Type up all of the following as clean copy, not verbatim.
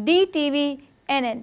DTV-NN।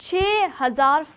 6000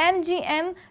MGM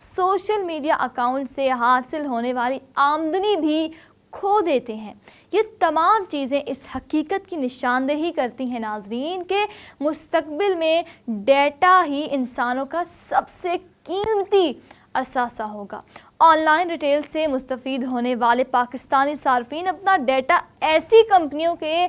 social media account سے حاصل ہونے والی آمدنی بھی کھو دیتے ہیں۔ یہ تمام چیزیں اس حقیقت کی نشاندہی کرتی ہیں ناظرین کہ مستقبل میں ڈیٹا ہی انسانوں کا سب سے قیمتی اثاثہ ہوگا۔ آن لائن ریٹیل سے مستفید ہونے والے پاکستانی صارفین اپنا ڈیٹا ایسی کمپنیوں کے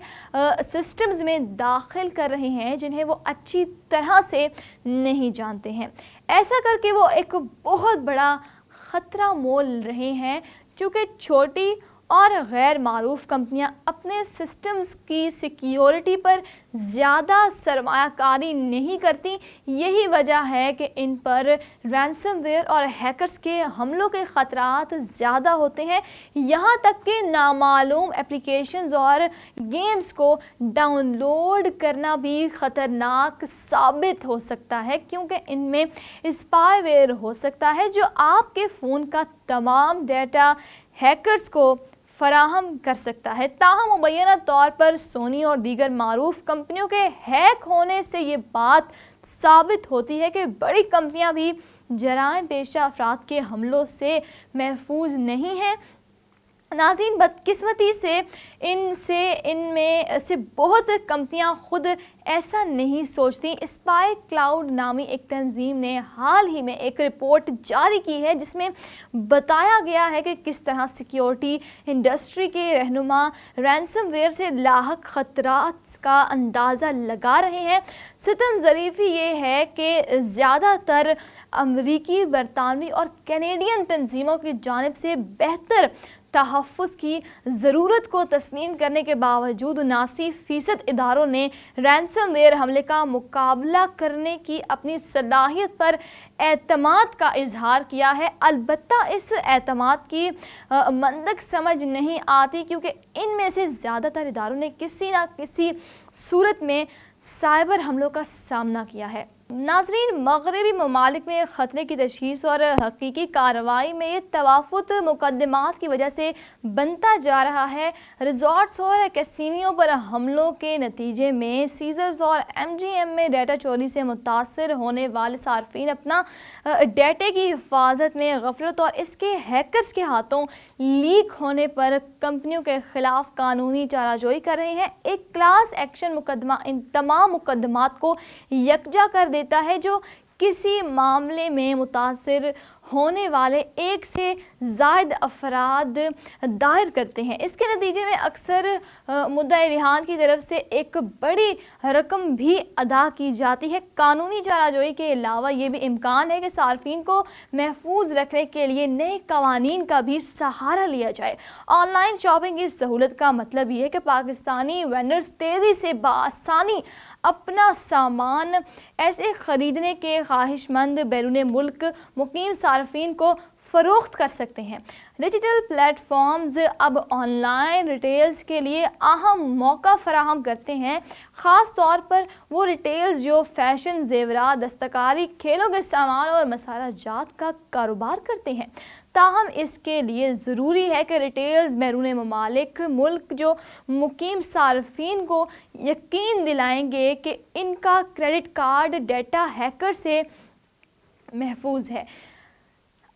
سسٹمز میں داخل کر رہے ہیں جنہیں وہ اچھی طرح سے نہیں جانتے ہیں۔ ایسا کر کے وہ ایک بہت بڑا خطرہ مول رہے ہیں، چونکہ چھوٹی اور غیر معروف کمپنیاں اپنے سسٹمز کی سیکیورٹی پر زیادہ سرمایہ کاری نہیں کرتی۔ یہی وجہ ہے کہ ان پر رینسم ویئر اور ہیکرز کے حملوں کے خطرات زیادہ ہوتے ہیں، یہاں تک کہ نامعلوم اپلیکیشنز اور گیمز کو ڈاؤن لوڈ کرنا بھی خطرناک ثابت ہو سکتا ہے، کیونکہ ان میں اسپائی ویئر ہو سکتا ہے جو آپ کے فون کا تمام ڈیٹا ہیکرز کو فراہم کر سکتا ہے۔ تاہم مبینہ طور پر سونی اور دیگر معروف کمپنیوں کے ہیک ہونے سے یہ بات ثابت ہوتی ہے کہ بڑی کمپنیاں بھی جرائم پیشہ افراد کے حملوں سے محفوظ نہیں ہیں۔ ناظرین، بدقسمتی سے ان میں سے بہت کمپنیاں خود ایسا نہیں سوچتی۔ اسپائی کلاؤڈ نامی ایک تنظیم نے حال ہی میں ایک رپورٹ جاری کی ہے جس میں بتایا گیا ہے کہ کس طرح سیکیورٹی انڈسٹری کے رہنما رینسم ویئر سے لاحق خطرات کا اندازہ لگا رہے ہیں۔ ستم ظریفی یہ ہے کہ زیادہ تر امریکی، برطانوی اور کینیڈین تنظیموں کی جانب سے بہتر تحفظ کی ضرورت کو تسلیم کرنے کے باوجود 79% اداروں نے رینسم ویئر حملے کا مقابلہ کرنے کی اپنی صلاحیت پر اعتماد کا اظہار کیا ہے۔ البتہ اس اعتماد کی منطق سمجھ نہیں آتی، کیونکہ ان میں سے زیادہ تر اداروں نے کسی نہ کسی صورت میں سائبر حملوں کا سامنا کیا ہے۔ ناظرین، مغربی ممالک میں خطرے کی تشخیص اور حقیقی کارروائی میں یہ تفاوت مقدمات کی وجہ سے بنتا جا رہا ہے۔ ریزورٹس اور کیسینوں پر حملوں کے نتیجے میں سیزرز اور MGM میں ڈیٹا چوری سے متاثر ہونے والے صارفین اپنا ڈیٹا کی حفاظت میں غفلت اور اس کے ہیکرز کے ہاتھوں لیک ہونے پر کمپنیوں کے خلاف قانونی چارہ جوئی کر رہے ہیں۔ ایک کلاس ایکشن مقدمہ ان تمام مقدمات کو یکجا کر دیتا ہے جو کسی معاملے میں متاثر ہونے والے ایک سے زائد افراد دائر کرتے ہیں۔ اس کے نتیجے میں اکثر مدعی ریحان کی طرف سے ایک بڑی رقم بھی ادا کی جاتی ہے۔ قانونی چارہ جوئی کے علاوہ یہ بھی امکان ہے کہ صارفین کو محفوظ رکھنے کے لیے نئے قوانین کا بھی سہارا لیا جائے۔ آن لائن شاپنگ کی سہولت کا مطلب یہ ہے کہ پاکستانی وینڈرز تیزی سے بآسانی اپنا سامان ایسے خریدنے کے خواہش مند بیرون ملک مقیم صارفین کو فروخت کر سکتے ہیں۔ ڈیجیٹل پلیٹ فارمز اب آن لائن ریٹیلز کے لیے اہم موقع فراہم کرتے ہیں، خاص طور پر وہ ریٹیلز جو فیشن، زیورات، دستکاری، کھیلوں کے سامان اور مسالہ جات کا کاروبار کرتے ہیں۔ تاہم اس کے لیے ضروری ہے کہ ریٹیلز بیرون ملک جو مقیم صارفین کو یقین دلائیں گے کہ ان کا کریڈٹ کارڈ ڈیٹا ہیکر سے محفوظ ہے۔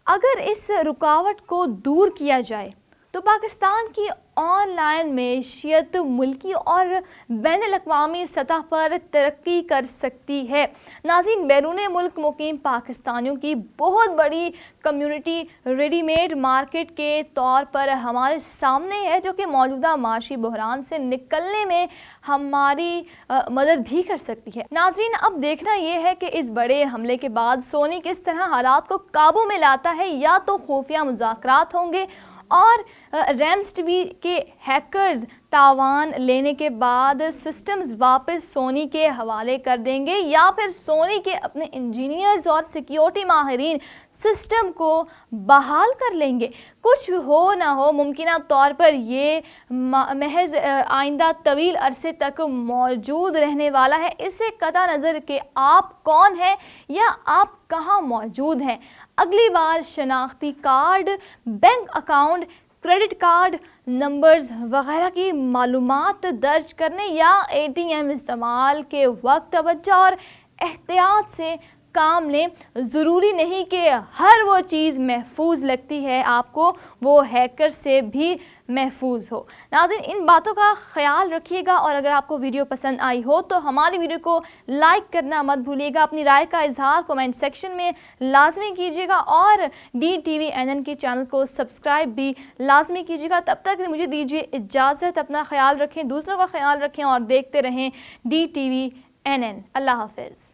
اگر اس رکاوٹ کو دور کیا جائے تو پاکستان کی آن لائن معیشت ملکی اور بین الاقوامی سطح پر ترقی کر سکتی ہے۔ ناظرین، بیرون ملک مقیم پاکستانیوں کی بہت بڑی کمیونٹی ریڈی میڈ مارکیٹ کے طور پر ہمارے سامنے ہے، جو کہ موجودہ معاشی بحران سے نکلنے میں ہماری مدد بھی کر سکتی ہے۔ ناظرین، اب دیکھنا یہ ہے کہ اس بڑے حملے کے بعد سونی کس طرح حالات کو قابو میں لاتا ہے۔ یا تو خفیہ مذاکرات ہوں گے اور ریمز ٹی وی کے ہیکرز تاوان لینے کے بعد سسٹمز واپس سونی کے حوالے کر دیں گے، یا پھر سونی کے اپنے انجینئرز اور سیکیورٹی ماہرین سسٹم کو بحال کر لیں گے۔ کچھ ہو نہ ہو، ممکنہ طور پر یہ محض آئندہ طویل عرصے تک موجود رہنے والا ہے۔ اسے قطع نظر کہ آپ کون ہیں یا آپ کہاں موجود ہیں، اگلی بار شناختی card, bank account, credit card numbers وغیرہ کی معلومات درج کرنے یا ATM استعمال کے وقت توجہ اور احتیاط سے کام لیں. ضروری نہیں کہ ہر وہ چیز محفوظ لگتی ہے آپ کو وہ ہیکر سے بھی محفوظ ہو. ناظرین ان باتوں کا خیال رکھیے گا اور اگر آپ کو ویڈیو پسند آئی ہو تو ہماری ویڈیو کو لائک کرنا مت بھولیے گا. اپنی رائے کا اظہار کومنٹ سیکشن میں لازمی کیجیے گا اور DTV کے چینل کو سبسکرائب بھی لازمی کیجیے گا. تب تک مجھے دیجیے اجازت. اپنا خیال رکھیں, دوسروں کا خیال رکھیں اور دیکھتے رہیں DTV. اللہ حافظ.